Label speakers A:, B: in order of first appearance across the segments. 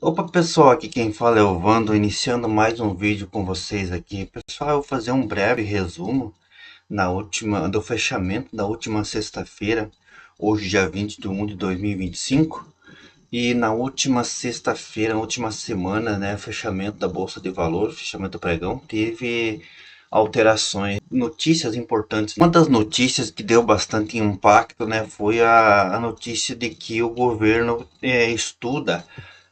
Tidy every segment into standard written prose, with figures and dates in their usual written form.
A: Opa pessoal, aqui quem fala é o Vando, iniciando mais um vídeo com vocês aqui. Pessoal, eu vou fazer um breve resumo do fechamento da última sexta-feira, hoje dia 20 de 1 de 2025. E na última sexta-feira, na última semana, né, fechamento da Bolsa de Valores, fechamento do pregão, teve alterações, notícias importantes. Uma das notícias que deu bastante impacto, né, foi a notícia de que o governo estuda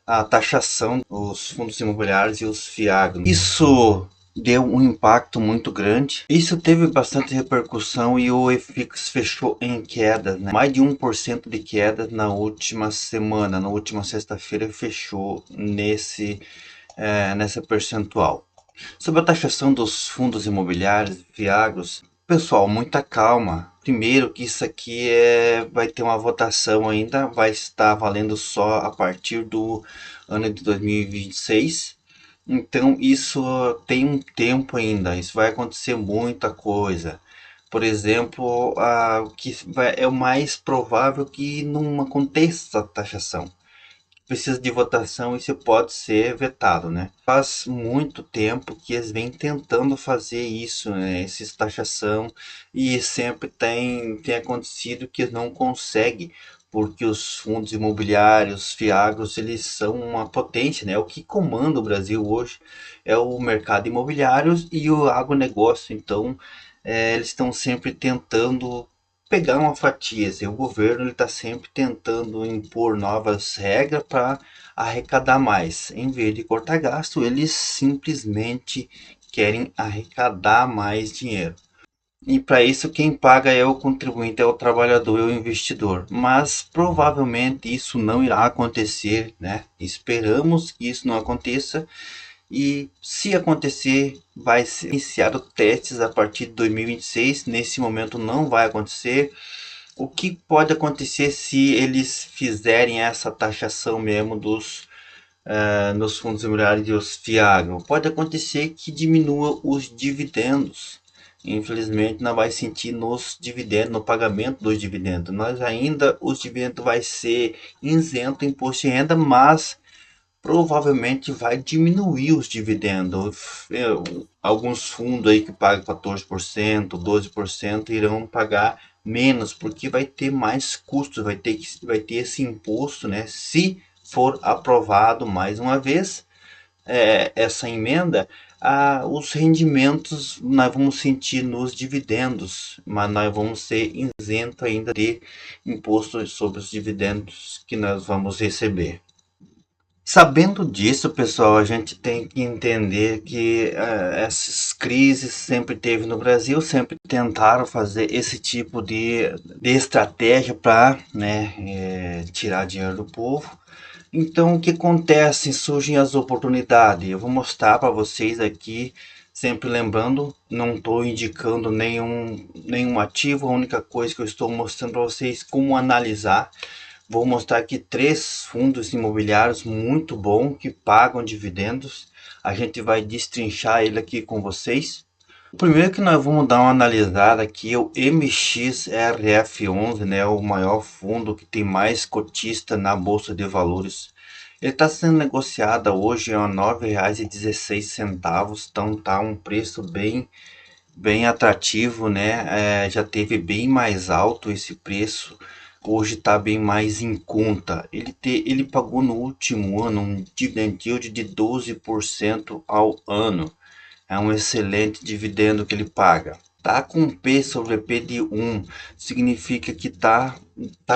A: a taxação dos fundos imobiliários e os FIAGs. Isso deu um impacto muito grande. Isso teve bastante repercussão e o EFIX fechou em queda, né? Mais de 1% de queda na última semana, na última sexta-feira fechou nessa percentual. Sobre a taxação dos fundos imobiliários, FIAGros, pessoal, muita calma. Primeiro que isso aqui vai ter uma votação ainda, vai estar valendo só a partir do ano de 2026. Então isso tem um tempo ainda, isso vai acontecer muita coisa. Por exemplo, é o mais provável que não aconteça a taxação, precisa de votação e isso pode ser vetado, né? Faz muito tempo que eles vêm tentando fazer isso, né? Essa taxação, e sempre tem acontecido que eles não conseguem, porque os fundos imobiliários, fiagros, eles são uma potência, né? O que comanda o Brasil hoje é o mercado imobiliário e o agronegócio. Então, eles estão sempre tentando pegar uma fatia. Assim, o governo está sempre tentando impor novas regras para arrecadar mais. Em vez de cortar gasto, eles simplesmente querem arrecadar mais dinheiro. E para isso quem paga é o contribuinte, é o trabalhador, é o investidor. Mas provavelmente isso não irá acontecer, né? Esperamos que isso não aconteça. E se acontecer, vai ser iniciado testes a partir de 2026. Nesse momento não vai acontecer. O que pode acontecer se eles fizerem essa taxação mesmo nos fundos imobiliários e os FIAGRO? Pode acontecer que diminua os dividendos. Infelizmente não vai sentir nos dividendos, no pagamento dos dividendos. Nós ainda, os dividendos vai ser isento do imposto de renda, mas provavelmente vai diminuir os dividendos. Alguns fundos aí que pagam 14%, 12% irão pagar menos, porque vai ter mais custos, vai ter esse imposto, né? Se for aprovado mais uma vez essa emenda, os rendimentos nós vamos sentir nos dividendos, mas nós vamos ser isento ainda de imposto sobre os dividendos que nós vamos receber. Sabendo disso, pessoal, a gente tem que entender que essas crises sempre teve no Brasil, sempre tentaram fazer esse tipo de estratégia para, né, tirar dinheiro do povo. Então, o que acontece? Surgem as oportunidades. Eu vou mostrar para vocês aqui, sempre lembrando, não estou indicando nenhum ativo, a única coisa que eu estou mostrando para vocês como analisar. Vou mostrar aqui três fundos imobiliários muito bons que pagam dividendos. A gente vai destrinchar ele aqui com vocês. O primeiro que nós vamos dar uma analisada aqui é o MXRF11, né? O maior fundo que tem mais cotista na Bolsa de Valores. Ele está sendo negociado hoje a R$ 9,16, então tá um preço bem atrativo, né? Já teve bem mais alto esse preço, hoje está bem mais em conta. Ele pagou no último ano um dividend yield de 12% ao ano. É um excelente dividendo que ele paga. Tá com P sobre P de 1, significa que tá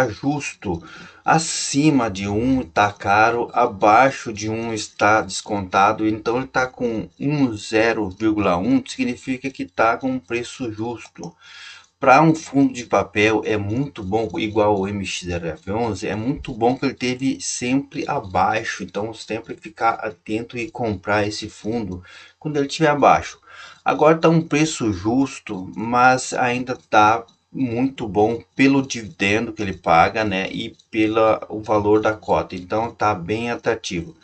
A: justo. Acima de 1 está caro, abaixo de 1 está descontado. Então ele está com 0,1, significa que está com um preço justo. Para um fundo de papel é muito bom, igual o MXRF11, é muito bom que ele teve sempre abaixo, então sempre ficar atento e comprar esse fundo quando ele estiver abaixo. Agora está um preço justo, mas ainda está muito bom pelo dividendo que ele paga, né, e pelo o valor da cota, então está bem atrativo.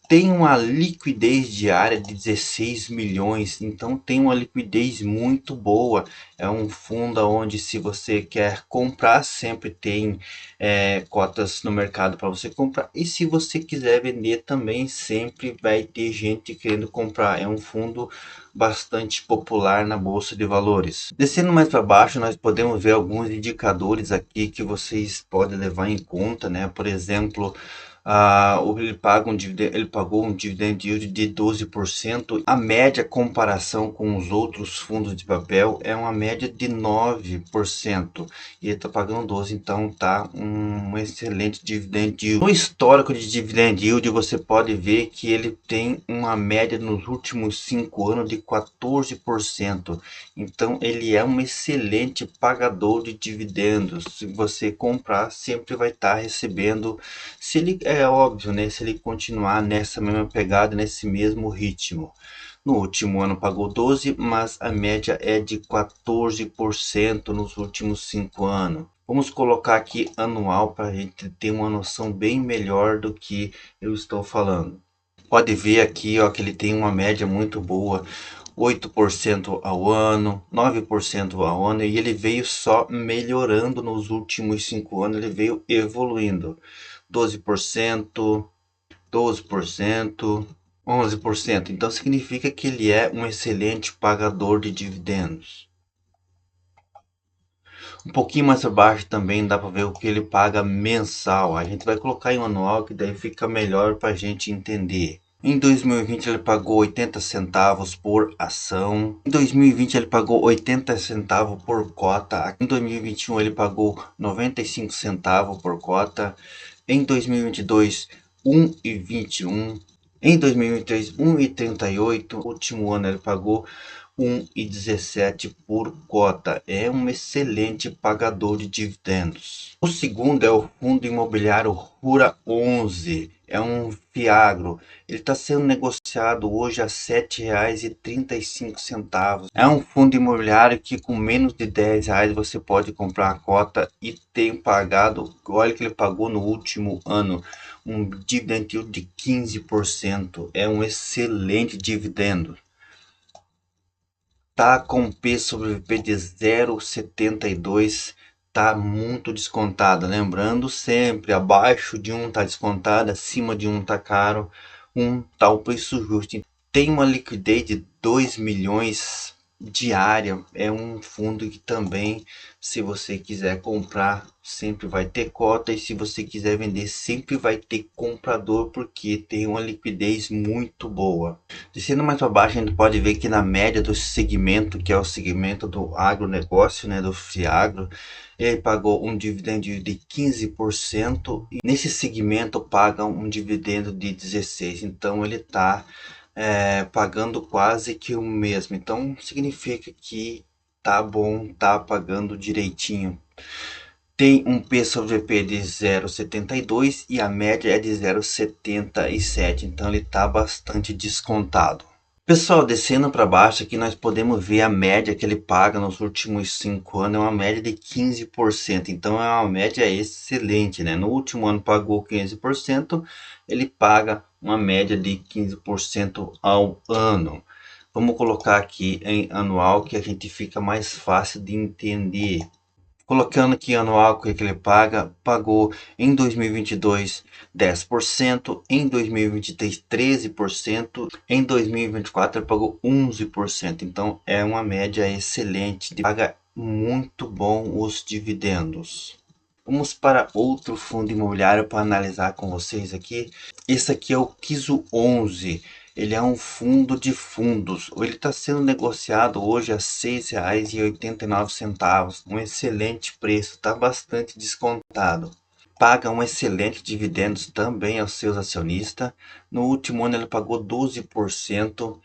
A: tem uma liquidez diária de 16 milhões, então tem uma liquidez muito boa. É um fundo onde, se você quer comprar, sempre tem cotas no mercado para você comprar, e se você quiser vender também, sempre vai ter gente querendo comprar. É um fundo bastante popular na bolsa de valores. Descendo mais para baixo, nós podemos ver alguns indicadores aqui que vocês podem levar em conta, né? Por exemplo, ele pagou um dividend yield de 12%. A média comparação com os outros fundos de papel é uma média de 9%. E ele está pagando 12%, então tá um excelente dividend yield. No histórico de dividend yield, você pode ver que ele tem uma média nos últimos 5 anos de 14%. Então ele é um excelente pagador de dividendos. Se você comprar, sempre vai estar recebendo. Se ele, é óbvio, né? Se ele continuar nessa mesma pegada, nesse mesmo ritmo. No último ano pagou 12, mas a média é de 14% nos últimos 5 anos. Vamos colocar aqui anual para a gente ter uma noção bem melhor do que eu estou falando. Pode ver aqui, ó, que ele tem uma média muito boa, 8% ao ano, 9% ao ano, e ele veio só melhorando nos últimos 5 anos, ele veio evoluindo. 12%, 12%, 11%. Então significa que ele é um excelente pagador de dividendos. Um pouquinho mais abaixo também dá para ver o que ele paga mensal. A gente vai colocar em um anual, que daí fica melhor para a gente entender. Em 2020 ele pagou 80 centavos por ação. Em 2020 ele pagou 80 centavos por cota. Em 2021 ele pagou 95 centavos por cota. Em 2022, 1,21. Em 2023, 1,38. No último ano ele pagou 1,17 por cota. É um excelente pagador de dividendos. O segundo é o fundo imobiliário Rura 11. É um Fiagro. Ele está sendo negociado hoje a R$ 7,35. É um fundo imobiliário que com menos de R$ 10 você pode comprar a cota e tem pagado, olha que ele pagou no último ano, um dividend yield de 15%. É um excelente dividendo. Tá com P sobre VP de 0,72, tá muito descontada. Lembrando sempre, abaixo de 1 tá descontada, acima de 1 tá caro, 1 tá o preço justo. Tem uma liquidez de 2 milhões diária. É um fundo que também, se você quiser comprar, sempre vai ter cota, e se você quiser vender, sempre vai ter comprador, porque tem uma liquidez muito boa. Descendo mais para baixo, a gente pode ver que na média do segmento, que é o segmento do agronegócio, né, do Fiagro, ele pagou um dividendo de 15%, e nesse segmento paga um dividendo de 16%. Então ele está pagando quase que o mesmo. Então significa que tá bom, tá pagando direitinho. Tem um P sobre VP de 0,72 e a média é de 0,77, então ele está bastante descontado. Pessoal, descendo para baixo aqui nós podemos ver a média que ele paga nos últimos 5 anos, é uma média de 15%, então é uma média excelente, né? No último ano pagou 15%, ele paga uma média de 15% ao ano. Vamos colocar aqui em anual, que a gente fica mais fácil de entender. Colocando aqui anual que ele paga, pagou em 2022 10%, em 2023 13%, em 2024 ele pagou 11%. Então é uma média excelente, paga muito bom os dividendos. Vamos para outro fundo imobiliário para analisar com vocês aqui. Esse aqui é o Kiso 11. Ele é um fundo de fundos. Ele está sendo negociado hoje a R$ 6,89. Um excelente preço, está bastante descontado. Paga um excelente dividendos também aos seus acionistas. No último ano ele pagou 12%.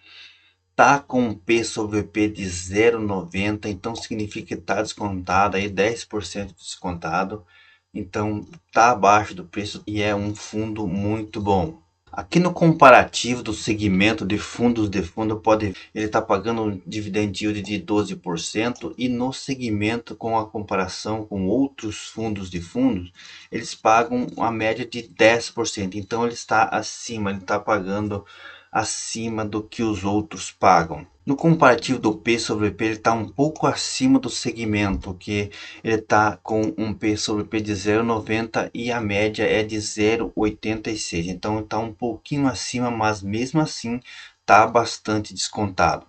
A: Tá com um P sobre VP de 0,90, então significa que está descontado aí 10% descontado. Então tá abaixo do preço e é um fundo muito bom. Aqui no comparativo do segmento de fundos de fundo, ele está pagando um dividend yield de 12%, e no segmento, com a comparação com outros fundos de fundos, eles pagam uma média de 10%. Então ele está acima, ele está pagando acima do que os outros pagam. No comparativo do P sobre P, ele está um pouco acima do segmento, que ele está com um P sobre P de 0,90 e a média é de 0,86. Então está um pouquinho acima, mas mesmo assim está bastante descontado.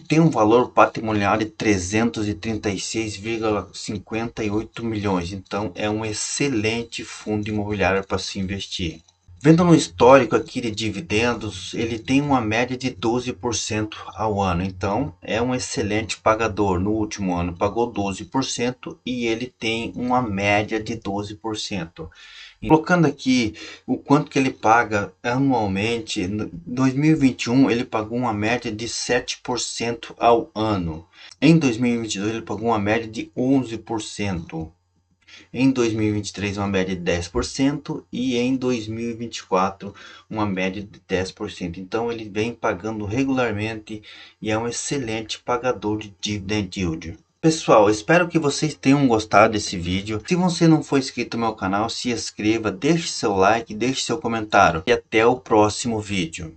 A: Tem um valor patrimonial de 336,58 milhões. Então é um excelente fundo imobiliário para se investir. Vendo no histórico aqui de dividendos, ele tem uma média de 12% ao ano, então é um excelente pagador. No último ano pagou 12% e ele tem uma média de 12%. Colocando aqui o quanto que ele paga anualmente, em 2021 ele pagou uma média de 7% ao ano. Em 2022 ele pagou uma média de 11%. Em 2023, uma média de 10% e em 2024, uma média de 10%. Então, ele vem pagando regularmente e é um excelente pagador de dividend yield. Pessoal, espero que vocês tenham gostado desse vídeo. Se você não for inscrito no meu canal, se inscreva, deixe seu like, deixe seu comentário e até o próximo vídeo.